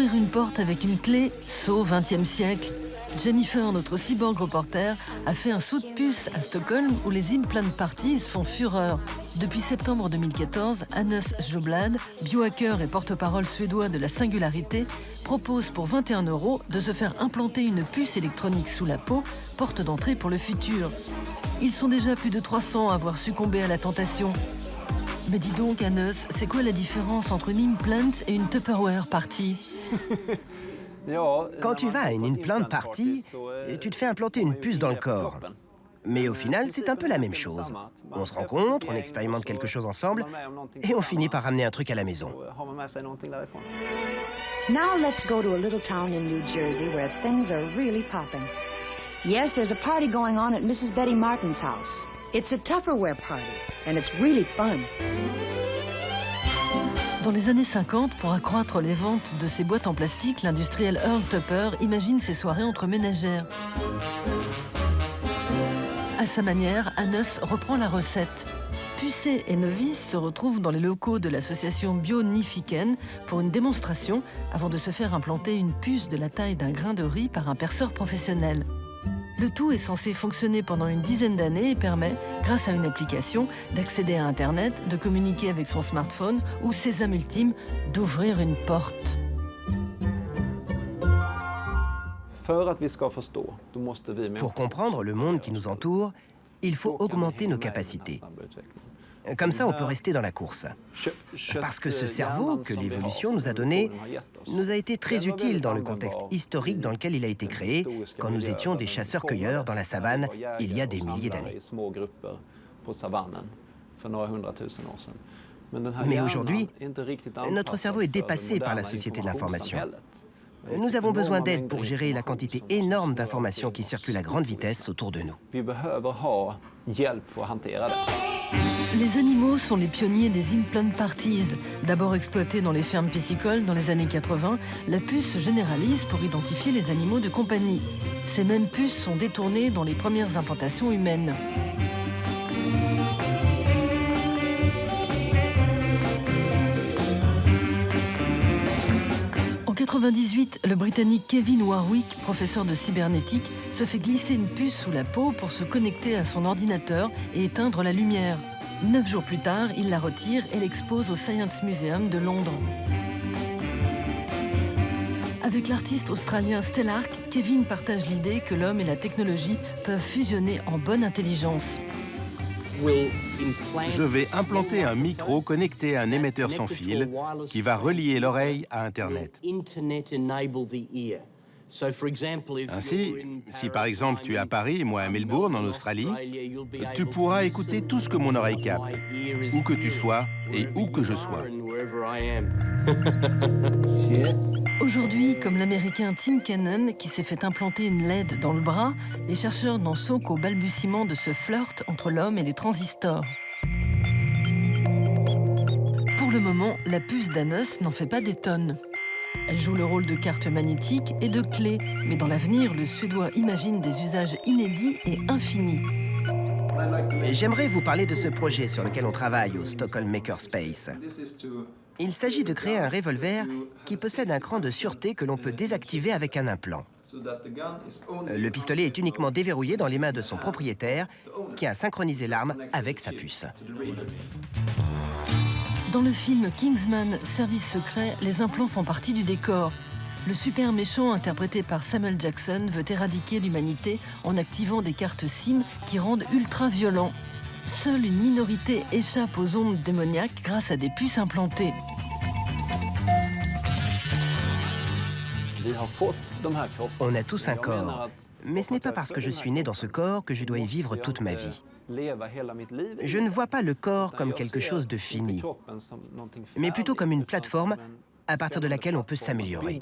Ouvrir une porte avec une clé, saut 20e siècle. Jennifer, notre cyborg reporter, a fait un saut de puce à Stockholm où les implant parties font fureur. Depuis septembre 2014, Hannes Sjöblad, biohacker et porte-parole suédois de la singularité, propose pour 21 € de se faire implanter une puce électronique sous la peau, porte d'entrée pour le futur. Ils sont déjà plus de 300 à avoir succombé à la tentation. Mais dis donc, Hannes, c'est quoi la différence entre une implant et une Tupperware party? Quand tu vas à une implant party, tu te fais implanter une puce dans le corps. Mais au final, c'est un peu la même chose. On se rencontre, on expérimente quelque chose ensemble, et on finit par ramener un truc à la maison. Now let's go to a little town in New Jersey where things are really popping. Yes, there's a party going on at Mrs. Betty Martin's house. It's a Tupperware party, and it's really fun. Dans les années 50, pour accroître les ventes de ces boîtes en plastique, l'industriel Earl Tupper imagine ses soirées entre ménagères. À sa manière, Hannes reprend la recette. Pucé et novice se retrouvent dans les locaux de l'association Bionifiken pour une démonstration avant de se faire implanter une puce de la taille d'un grain de riz par un perceur professionnel. Le tout est censé fonctionner pendant une dizaine d'années et permet, grâce à une application, d'accéder à Internet, de communiquer avec son smartphone ou sésame ultime, d'ouvrir une porte. Pour comprendre le monde qui nous entoure, il faut augmenter nos capacités. Comme ça, on peut rester dans la course. Parce que ce cerveau que l'évolution nous a donné nous a été très utile dans le contexte historique dans lequel il a été créé, quand nous étions des chasseurs-cueilleurs dans la savane il y a des milliers d'années. Mais aujourd'hui, notre cerveau est dépassé par la société de l'information. Nous avons besoin d'aide pour gérer la quantité énorme d'informations qui circulent à grande vitesse autour de nous. Les animaux sont les pionniers des implant parties. D'abord exploitée dans les fermes piscicoles dans les années 80, la puce se généralise pour identifier les animaux de compagnie. Ces mêmes puces sont détournées dans les premières implantations humaines. En 98, le Britannique Kevin Warwick, professeur de cybernétique, se fait glisser une puce sous la peau pour se connecter à son ordinateur et éteindre la lumière. 9 jours plus tard, il la retire et l'expose au Science Museum de Londres. Avec l'artiste australien Stellark, Kevin partage l'idée que l'homme et la technologie peuvent fusionner en bonne intelligence. Je vais implanter un micro connecté à un émetteur sans fil qui va relier l'oreille à Internet. Ainsi, si par exemple tu es à Paris et moi à Melbourne, en Australie, tu pourras écouter tout ce que mon oreille capte, où que tu sois et où que je sois. Aujourd'hui, comme l'Américain Tim Cannon, qui s'est fait implanter une LED dans le bras, les chercheurs n'en sont qu'au balbutiement de ce flirt entre l'homme et les transistors. Pour le moment, la puce d'Hannes n'en fait pas des tonnes. Elle joue le rôle de carte magnétique et de clé, mais dans l'avenir, le Suédois imagine des usages inédits et infinis. J'aimerais vous parler de ce projet sur lequel on travaille au Stockholm Makerspace. Il s'agit de créer un revolver qui possède un cran de sûreté que l'on peut désactiver avec un implant. Le pistolet est uniquement déverrouillé dans les mains de son propriétaire, qui a synchronisé l'arme avec sa puce. Dans le film Kingsman, Service secret, les implants font partie du décor. Le super méchant interprété par Samuel Jackson veut éradiquer l'humanité en activant des cartes SIM qui rendent ultra violents. Seule une minorité échappe aux ondes démoniaques grâce à des puces implantées. On a tous un corps, mais ce n'est pas parce que je suis né dans ce corps que je dois y vivre toute ma vie. Je ne vois pas le corps comme quelque chose de fini, mais plutôt comme une plateforme à partir de laquelle on peut s'améliorer.